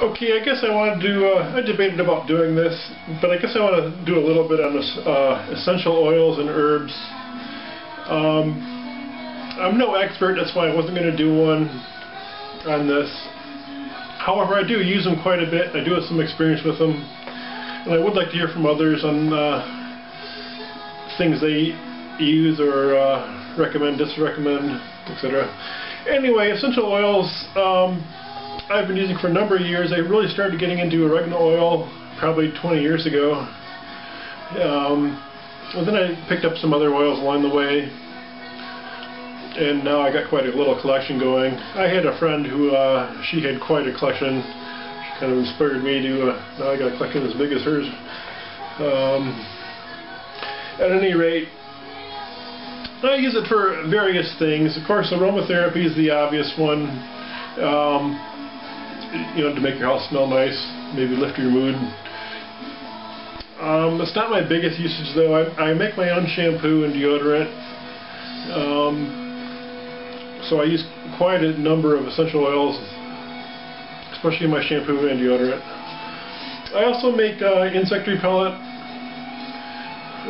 Okay, I guess I want to do, I debated about doing this, but I guess I want to do a little bit on this, essential oils and herbs. I'm no expert, that's why I wasn't going to do one on this. However, I do use them quite a bit. I do have some experience with them, and I would like to hear from others on things they use or recommend, disrecommend, etc. Anyway, essential oils, I've been using for a number of years. I really started getting into oregano oil probably 20 years ago. And then I picked up some other oils along the way, and now I got quite a little collection going. I had a friend who, she had quite a collection. She kind of inspired me to, now I got a collection as big as hers. At any rate, I use it for various things. Of course, aromatherapy is the obvious one. You know, to make your house smell nice, maybe lift your mood. It's not my biggest usage though. I make my own shampoo and deodorant. So I use quite a number of essential oils, especially in my shampoo and deodorant. I also make insect repellent,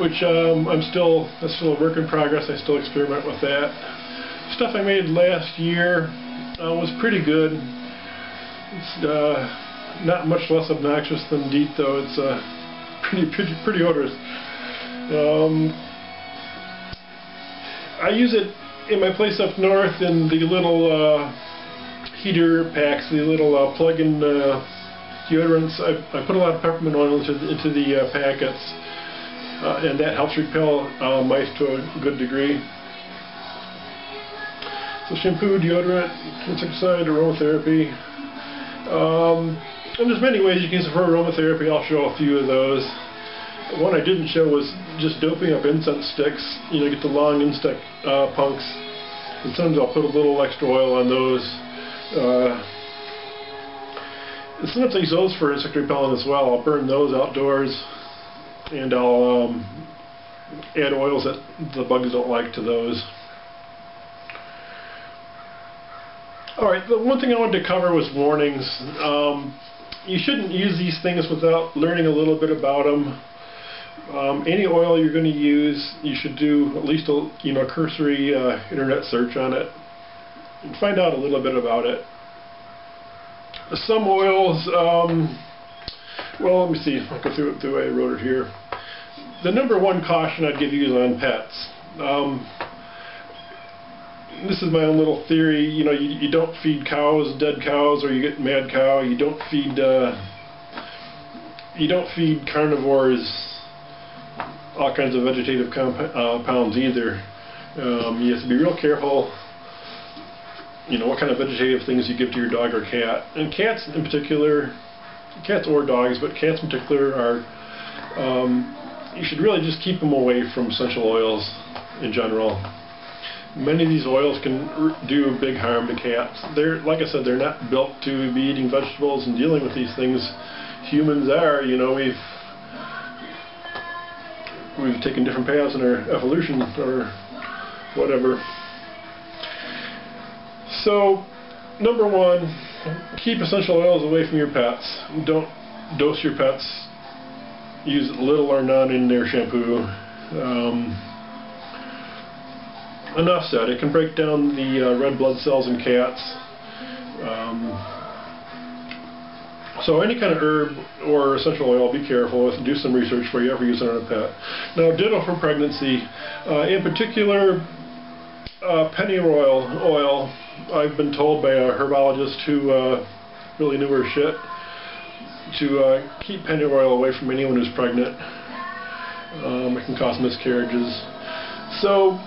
which that's still a work in progress. I still experiment with that. Stuff I made last year was pretty good. It's not much less obnoxious than DEET, though. It's pretty odorous. I use it in my place up north in the little heater packs, the little plug-in deodorants. I put a lot of peppermint oil into the packets, and that helps repel mice to a good degree. So shampoo, deodorant, insecticide, aromatherapy. And there's many ways you can use it for aromatherapy. I'll show a few of those. One I didn't show was just doping up incense sticks. You know, get the long insect punks. And sometimes I'll put a little extra oil on those. And sometimes I use those for insect repellent as well. I'll burn those outdoors, and I'll add oils that the bugs don't like to those. Alright, the one thing I wanted to cover was warnings. You shouldn't use these things without learning a little bit about them. Any oil you're going to use, you should do at least a cursory internet search on it and find out a little bit about it. Some oils, well, let me see, I'll go through it the way I wrote it here. The number one caution I'd give you is on pets. This is my own little theory. You know, you don't feed cows dead cows, or you get mad cow. You don't feed carnivores all kinds of vegetative compounds either. You have to be real careful. You know what kind of vegetative things you give to your dog or cat, and cats in particular. Cats or dogs, but cats in particular are. You should really just keep them away from essential oils in general. Many of these oils can do big harm to cats. They're, like I said, they're not built to be eating vegetables and dealing with these things. Humans are, you know, we've taken different paths in our evolution or whatever. So, number one, keep essential oils away from your pets. Don't dose your pets. Use little or none in their shampoo. Enough said. It can break down the red blood cells in cats. So any kind of herb or essential oil, be careful with. Do some research before you ever use it on a pet. Now, ditto for pregnancy. In particular, pennyroyal oil. I've been told by a herbologist who really knew her shit to keep pennyroyal away from anyone who's pregnant. It can cause miscarriages. So,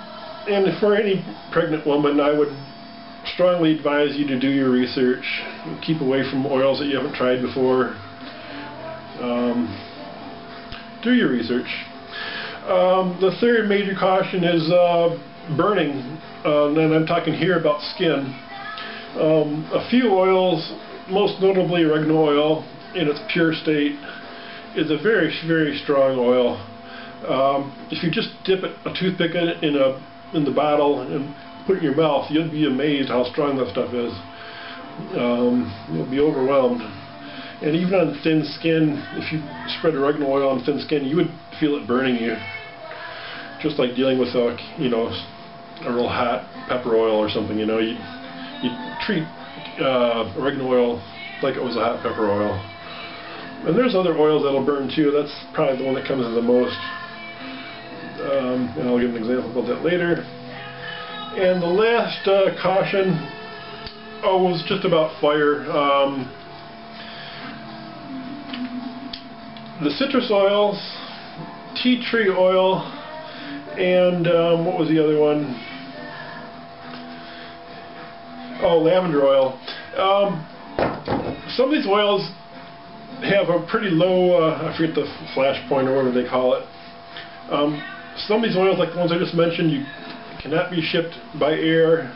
and for any pregnant woman, I would strongly advise you to do your research. Keep away from oils that you haven't tried before. Do your research. The third major caution is burning, and I'm talking here about skin. A few oils, most notably oregano oil in its pure state, is a very, very strong oil. If you just dip a toothpick in the bottle and put it in your mouth, you'll be amazed how strong that stuff is. You'll be overwhelmed. And even on thin skin, if you spread oregano oil on thin skin, you would feel it burning you. Just like dealing with a real hot pepper oil or something, you treat oregano oil like it was a hot pepper oil. And there's other oils that'll burn too. That's probably the one that comes in the most. And I'll give an example about that later. And the last caution was just about fire. The citrus oils, tea tree oil, and what was the other one? Oh, lavender oil. Some of these oils have a pretty low, I forget the flash point or whatever they call it. Some of these oils, like the ones I just mentioned, you cannot be shipped by air.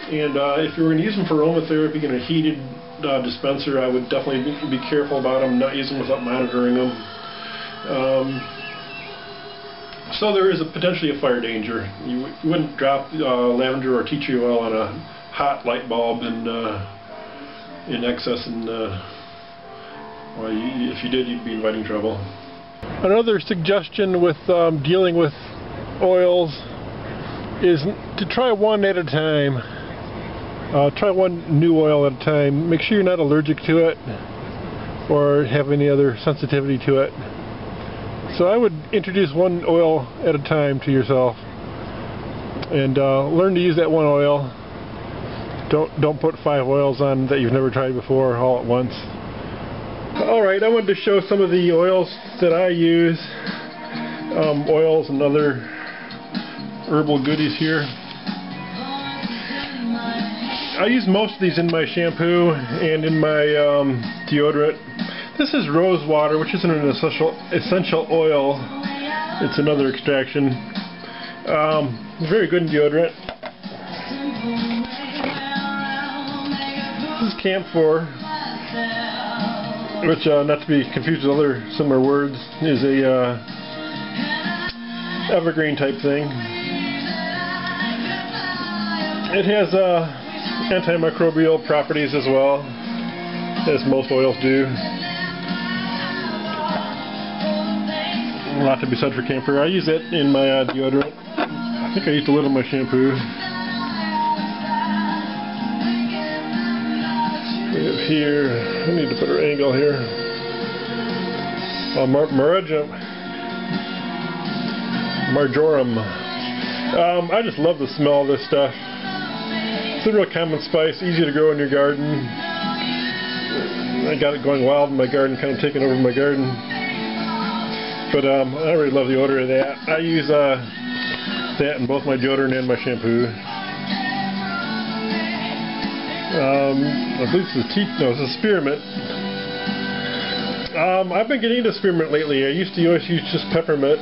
And if you were going to use them for aromatherapy in a heated dispenser, I would definitely be careful about them, not use them without monitoring them. So there is potentially a fire danger. You wouldn't drop lavender or tea tree oil on a hot light bulb in excess, and well, if you did, you'd be inviting trouble. Another suggestion with dealing with oils is to try one at a time. Try one new oil at a time. Make sure you're not allergic to it or have any other sensitivity to it. So I would introduce one oil at a time to yourself and learn to use that one oil. Don't put 5 oils on that you've never tried before all at once. Alright, I wanted to show some of the oils that I use. Oils and other herbal goodies here. I use most of these in my shampoo and in my deodorant. This is rose water, which isn't an essential oil. It's another extraction. Very good in deodorant. This is camphor, which, not to be confused with other similar words, is a evergreen type thing. It has antimicrobial properties as well, as most oils do. A lot to be said for camphor. I use it in my deodorant. I think I used a little in my shampoo. We have here, I need to put our angle here. Marjoram. I just love the smell of this stuff. It's a real common spice, easy to grow in your garden. I got it going wild in my garden, kind of taking over my garden. But I really love the odor of that. I use that in both my deodorant and my shampoo. I believe this is spearmint. I've been getting into spearmint lately. I used to always use just peppermint.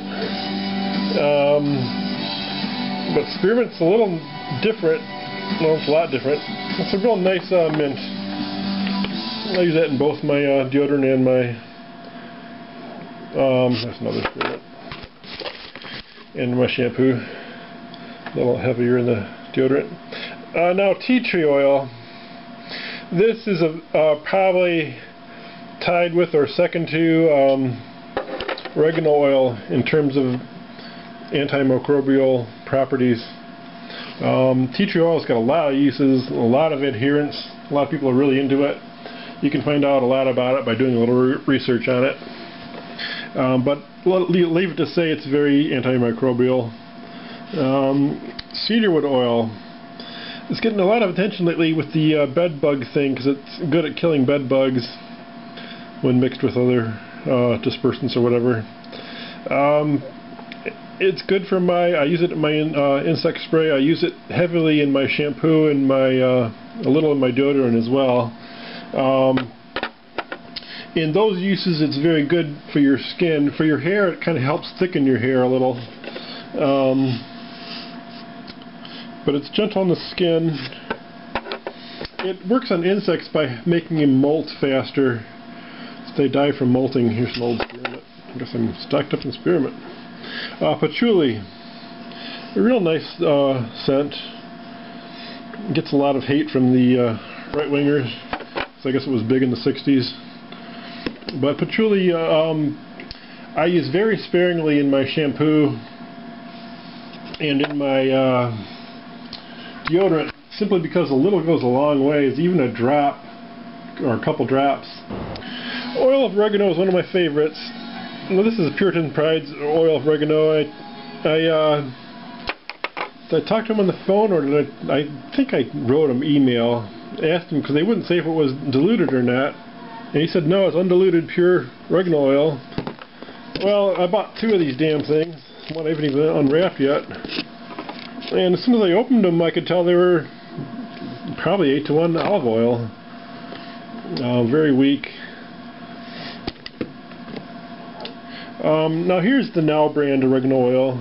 But spearmint's a little different. Well, it's a lot different. It's a real nice mint. I use that in both my deodorant and my there's another spearmint. And my shampoo. A little heavier in the deodorant. Now tea tree oil. This is probably tied with or second to oregano oil in terms of antimicrobial properties. Tea tree oil's got a lot of uses, a lot of adherents. A lot of people are really into it. You can find out a lot about it by doing a little research on it. But leave it to say it's very antimicrobial. Cedarwood oil is getting a lot of attention lately with the bed bug thing, because it's good at killing bed bugs when mixed with other dispersants or whatever. It's good for I use it in my insect spray. I use it heavily in my shampoo and a little in my deodorant as well. In those uses, it's very good for your skin. For your hair, it kind of helps thicken your hair a little. But it's gentle on the skin. It works on insects by making them molt faster. So they die from molting. Here's some old spearmint. I guess I'm stocked up in spearmint. Patchouli. A real nice scent. Gets a lot of hate from the right-wingers. So I guess it was big in the 60s. But patchouli, I use very sparingly in my shampoo and in my deodorant, simply because a little goes a long way. Even a drop or a couple drops. Oil of oregano is one of my favorites. Now, this is Puritan Pride's oil of oregano. Did I talk to him on the phone, or did I think I wrote him email, asked him, because they wouldn't say if it was diluted or not, and he said no, it's undiluted pure oregano oil. Well, I bought 2 of these damn things. One I haven't even unwrapped yet, and as soon as I opened them, I could tell they were probably 8-to-1 olive oil. Very weak. Now here's the Now brand oregano oil,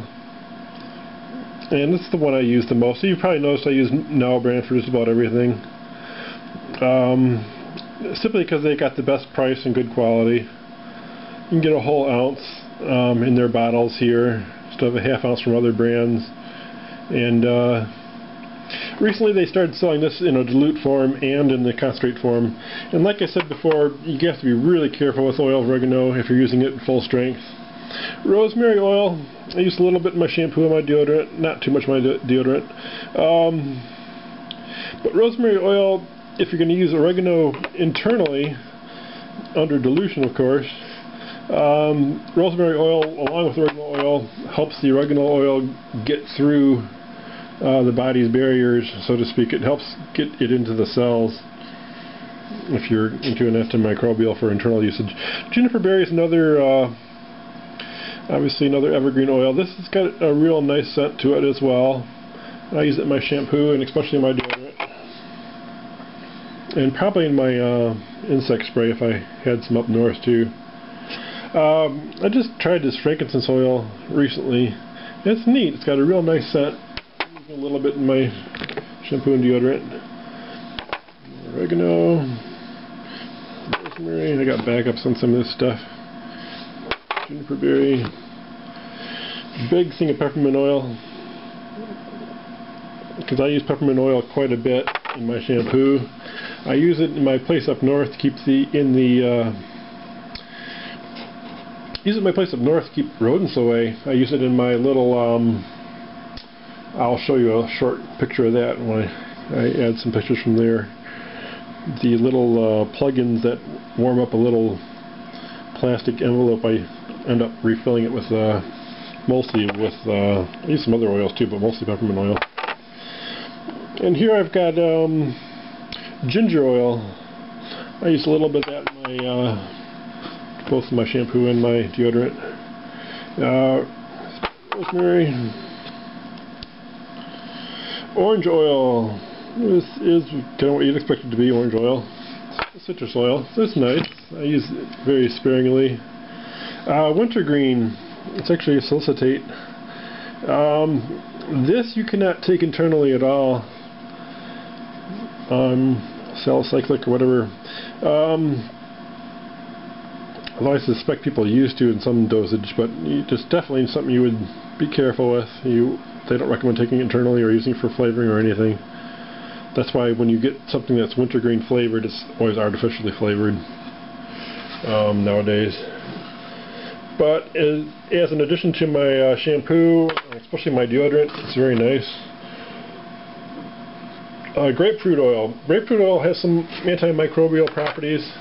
and this is the one I use the most. So you probably noticed I use Now brand for just about everything, simply because they got the best price and good quality. You can get a whole ounce in their bottles here, instead of a half ounce from other brands. And recently they started selling this in a dilute form and in the concentrate form. And like I said before, you have to be really careful with oil of oregano if you're using it full strength. Rosemary oil, I use a little bit in my shampoo and my deodorant, not too much in my deodorant. But rosemary oil, if you're going to use oregano internally, under dilution of course, rosemary oil along with oregano oil helps the oregano oil get through the body's barriers, so to speak. It helps get it into the cells if you're into an antimicrobial for internal usage. Juniper berry is another, obviously another evergreen oil. This has got a real nice scent to it as well. I use it in my shampoo and especially in my deodorant, and probably in my insect spray if I had some up north too. I just tried this frankincense oil recently. It's neat. It's got a real nice scent. A little bit in my shampoo and deodorant. Oregano, rosemary. I got backups on some of this stuff. Juniper berry. Big thing of peppermint oil, because I use peppermint oil quite a bit in my shampoo. I use it in my place up north to keep keep rodents away. I use it in my little I'll show you a short picture of that when I add some pictures from there. The little plug-ins that warm up a little plastic envelope, I end up refilling it with mostly with I use some other oils too, but mostly peppermint oil. And here I've got ginger oil. I use a little bit of that in my both in my shampoo and my deodorant. Rosemary. Orange oil. This is kind of what you'd expect it to be, orange oil. Citrus oil. So it's nice. I use it very sparingly. Wintergreen. It's actually a salicylic. This you cannot take internally at all. Salicylic or whatever. Although I suspect people used to in some dosage, but just definitely something you would be careful with. They don't recommend taking it internally or using it for flavoring or anything. That's why when you get something that's wintergreen flavored, it's always artificially flavored nowadays. But as an addition to my shampoo, especially my deodorant, it's very nice. Grapefruit oil. Grapefruit oil has some antimicrobial properties.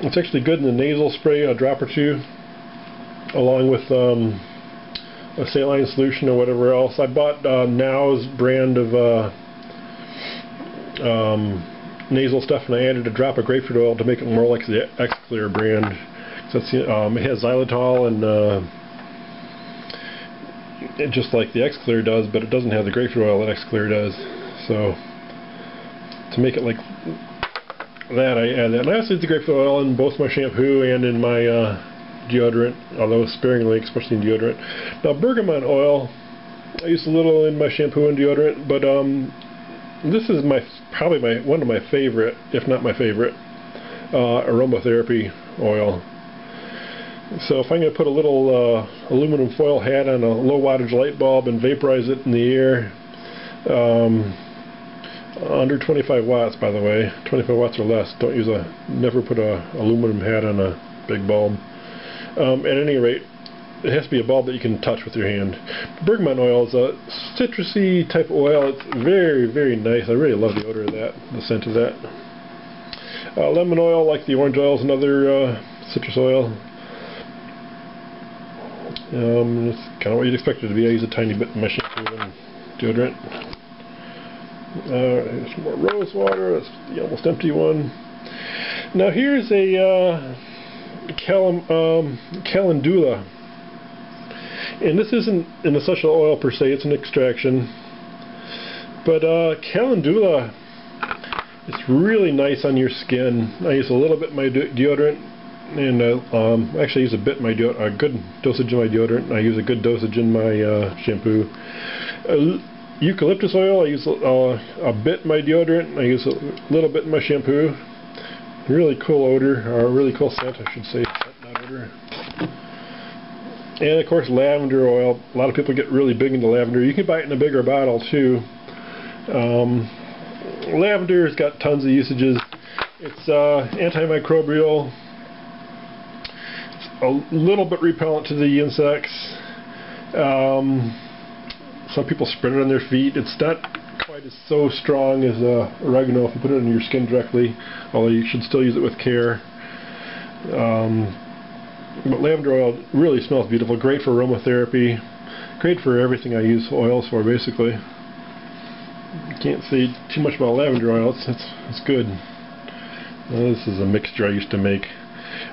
It's actually good in the nasal spray, a drop or 2, along with a saline solution or whatever else. I bought Now's brand of nasal stuff, and I added a drop of grapefruit oil to make it more like the X-Clear brand. So it has xylitol and just like the X-Clear does, but it doesn't have the grapefruit oil that X-Clear does. So to make it like that, I add that. And I also use the grapefruit oil in both my shampoo and in my deodorant, although sparingly, especially in deodorant. Now, bergamot oil, I use a little in my shampoo and deodorant, but this is probably one of my favorite, if not my favorite, aromatherapy oil. So if I'm going to put a little aluminum foil hat on a low wattage light bulb and vaporize it in the air, under 25 watts, by the way. 25 watts or less. Don't use never put a aluminum hat on a big bulb. At any rate, it has to be a bulb that you can touch with your hand. Bergamot oil is a citrusy type of oil. It's very, very nice. I really love the odor of that, the scent of that. Lemon oil, like the orange oil, is another citrus oil. It's kind of what you'd expect it to be. I use a tiny bit in my shampoo and deodorant. Here's some more rose water. That's the almost empty one. Now here's a calendula. And this isn't an essential oil per se, it's an extraction. But calendula is really nice on your skin. I use a little bit in my deodorant, and actually I use a good dosage in my deodorant. I use a good dosage in my shampoo. Eucalyptus oil, I use a bit in my deodorant. I use a little bit in my shampoo. Really cool odor, or really cool scent, I should say. Not odor. And of course, lavender oil. A lot of people get really big into lavender. You can buy it in a bigger bottle too. Lavender has got tons of usages. It's antimicrobial. It's a little bit repellent to the insects. Some people spread it on their feet. It's not quite as so strong as oregano if you put it on your skin directly, although you should still use it with care. But lavender oil really smells beautiful. Great for aromatherapy. Great for everything I use oils for, basically. Can't say too much about lavender oil. It's good. This is a mixture I used to make.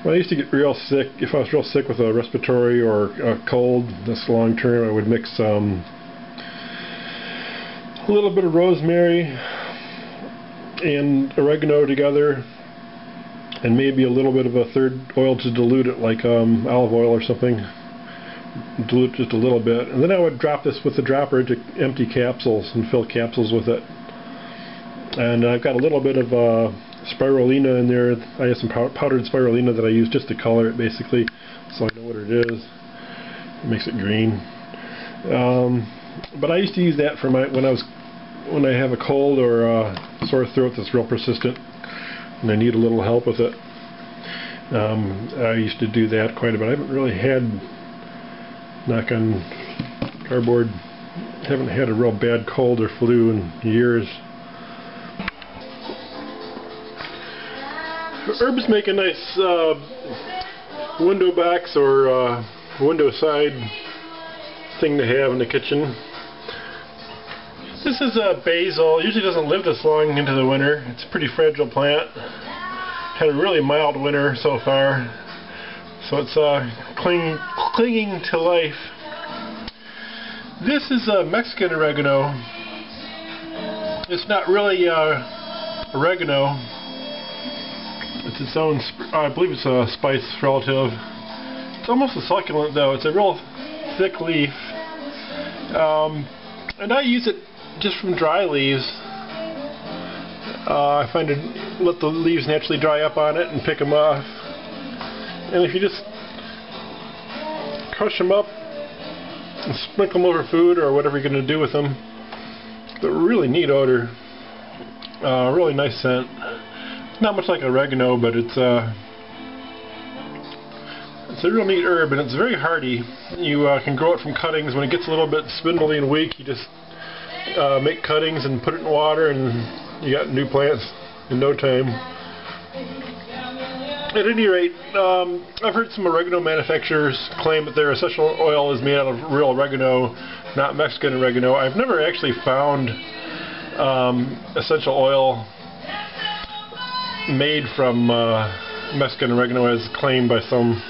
When I used to get real sick, if I was real sick with a respiratory or a cold, this long term, I would mix a little bit of rosemary and oregano together, and maybe a little bit of a third oil to dilute it, like olive oil or something. Dilute just a little bit, and then I would drop this with the dropper into empty capsules and fill capsules with it. And I've got a little bit of spirulina in there. I have some powdered spirulina that I use just to color it, basically, so I know what it is. It makes it green. But I used to use that for when I have a cold or a sore throat that's real persistent and I need a little help with it. I used to do that quite a bit. I haven't really had, knock on cardboard, haven't had a real bad cold or flu in years. Herbs make a nice window box or window side thing to have in the kitchen. This is basil. It usually doesn't live this long into the winter. It's a pretty fragile plant. Had a really mild winter so far, so it's clinging to life. This is Mexican oregano. It's not really oregano. It's its own, I believe it's a spice relative. It's almost a succulent though. It's a real thick leaf. And I use it just from dry leaves. I find it, let the leaves naturally dry up on it and pick them off. And if you just crush them up and sprinkle them over food or whatever you're going to do with them, it's a really neat odor. Really nice scent. Not much like oregano, but it's a real neat herb, and it's very hardy. You can grow it from cuttings. When it gets a little bit spindly and weak, you just make cuttings and put it in water, and you got new plants in no time. At any rate, I've heard some oregano manufacturers claim that their essential oil is made out of real oregano, not Mexican oregano. I've never actually found essential oil made from Mexican oregano as claimed by some.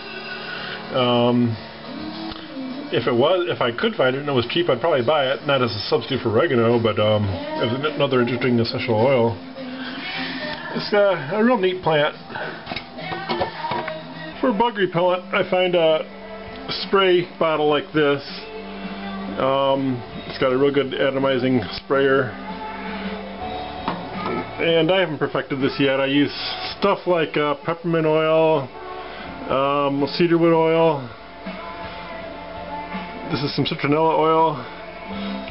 If I could find it and it was cheap, I'd probably buy it, not as a substitute for oregano, but as another interesting essential oil. It's a real neat plant. For bug repellent, I find a spray bottle like this. It's got a real good atomizing sprayer. And I haven't perfected this yet. I use stuff like peppermint oil, cedarwood oil. This is some citronella oil,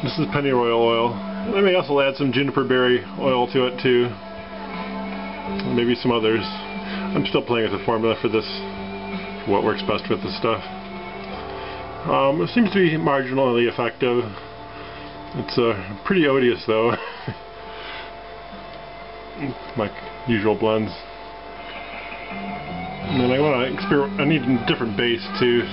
This is pennyroyal oil. I may also add some juniper berry oil to it too. Maybe some others. I'm still playing with the formula for this, what works best with this stuff. It seems to be marginally effective. It's pretty odious though. My usual blends. And then I want to experiment. I need a different base too.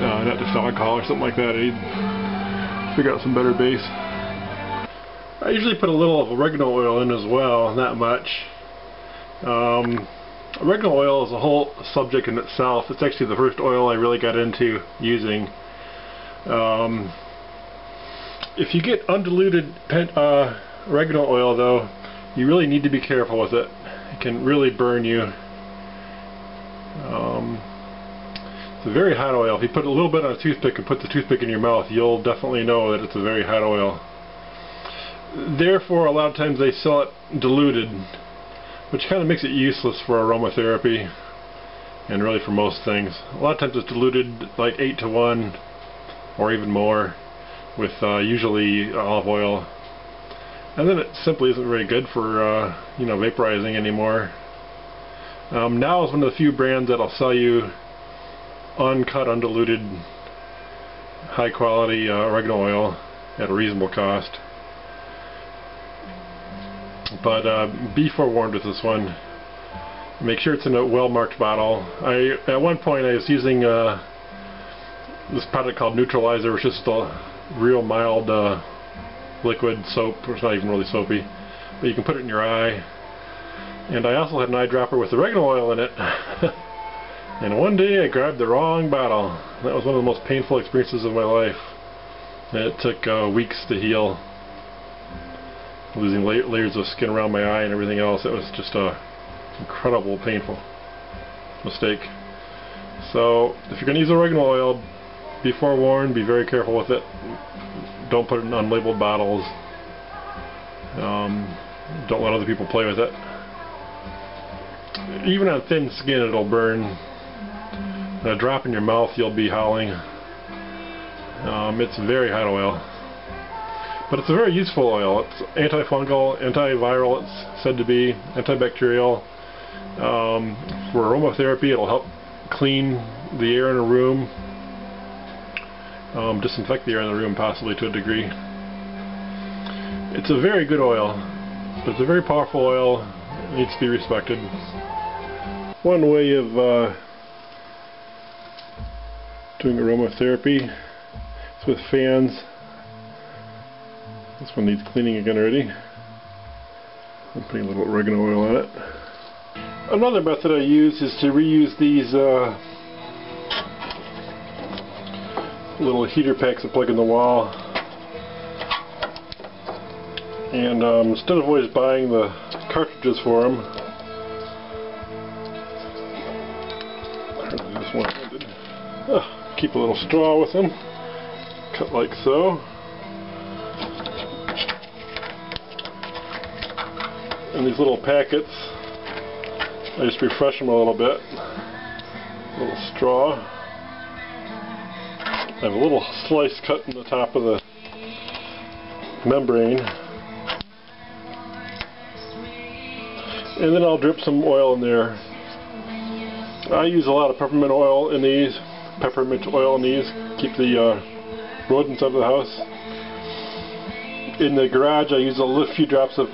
Not just alcohol or something like that. I need to figure out some better base. I usually put a little of oregano oil in as well, not much. Oregano oil is a whole subject in itself. It's actually the first oil I really got into using. If you get undiluted oregano oil though, you really need to be careful with it. It can really burn you. It's a very hot oil. If you put a little bit on a toothpick and put the toothpick in your mouth, you'll definitely know that it's a very hot oil. Therefore, a lot of times they sell it diluted, which kind of makes it useless for aromatherapy and really for most things. A lot of times it's diluted like 8-to-1 or even more with usually olive oil. And then it simply isn't very good for vaporizing anymore. Now is one of the few brands that'll sell you uncut, undiluted, high quality oregano oil at a reasonable cost. But be forewarned with this one. Make sure it's in a well marked bottle. At one point I was using this product called Neutralizer, which is just a real mild liquid soap. It's not even really soapy, but you can put it in your eye. And I also had an eyedropper with oregano oil in it. And one day I grabbed the wrong bottle. That was one of the most painful experiences of my life. And it took weeks to heal, losing layers of skin around my eye and everything else. It was just a incredible, painful mistake. So if you're going to use oregano oil, be forewarned, be very careful with it. Don't put it in unlabeled bottles. Don't let other people play with it. Even on thin skin it'll burn. A drop in your mouth, you'll be howling. It's very hot oil. But it's a very useful oil. It's antifungal, antiviral, it's said to be, antibacterial. For aromatherapy, it'll help clean the air in a room, disinfect the air in the room possibly to a degree. It's a very good oil, but it's a very powerful oil. It needs to be respected. One way of doing aromatherapy is with fans. This one needs cleaning again already. I'm putting a little oregano oil on it. Another method I use is to reuse these little heater packs I plug in the wall. And instead of always buying the cartridges for them, this one-handed. Keep a little straw with them, cut like so. And these little packets, I just refresh them a little bit. A little straw. I have a little slice cut in the top of the membrane. And then I'll drip some oil in there. I use a lot of peppermint oil in these. Keep the rodents out of the house. In the garage I use a few drops of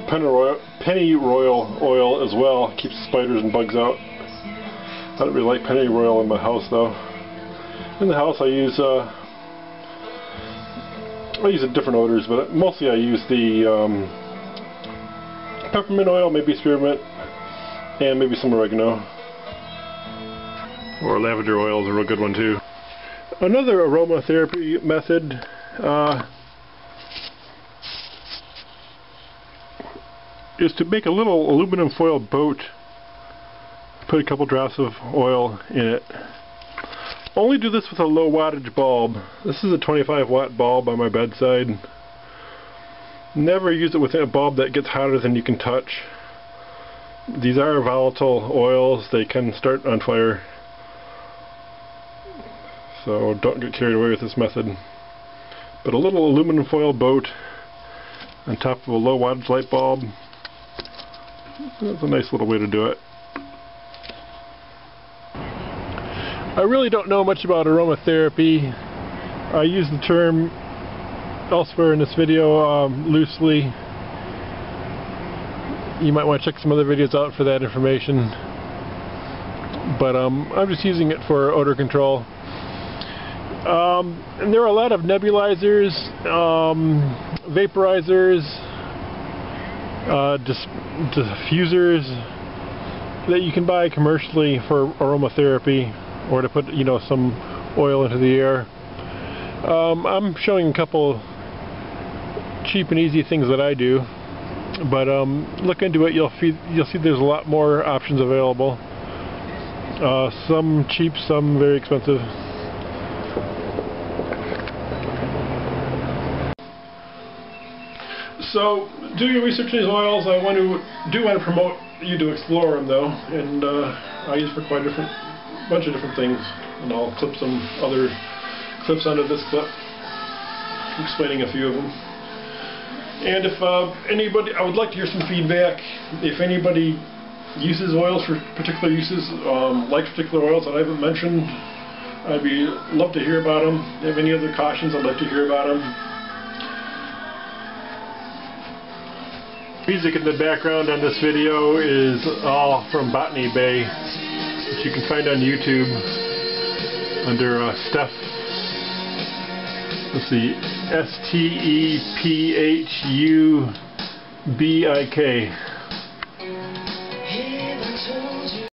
pennyroyal oil as well. Keeps spiders and bugs out. I don't really like pennyroyal in my house though. In the house I use different odors, but mostly I use the peppermint oil, maybe spearmint, and maybe some oregano. Or lavender oil is a real good one too. Another aromatherapy method is to make a little aluminum foil boat. Put a couple drops of oil in it. Only do this with a low wattage bulb. This is a 25 watt bulb on my bedside. Never use it with a bulb that gets hotter than you can touch. These are volatile oils. They can start on fire. so don't get carried away with this method. But a little aluminum foil boat on top of a low wattage light bulb, that's a nice little way to do it. I really don't know much about aromatherapy. I use the term elsewhere in this video loosely. You might want to check some other videos out for that information. But I'm just using it for odor control. And there are a lot of nebulizers, vaporizers, diffusers that you can buy commercially for aromatherapy, or to put, you know, some oil into the air. I'm showing a couple cheap and easy things that I do, but look into it. You'll see there's a lot more options available. Some cheap, some very expensive. So, do your research on these oils. I do want to promote you to explore them, though, and I use for quite a bunch of different things, and I'll clip some other clips onto this clip, explaining a few of them. And if anybody, I would like to hear some feedback. If anybody uses oils for particular uses, likes particular oils that I haven't mentioned, I'd love to hear about them. If you have any other cautions, I'd like to hear about them. Music in the background on this video is all from Botany Bay, which you can find on YouTube under Steph. Let's see, STEPHUBIK.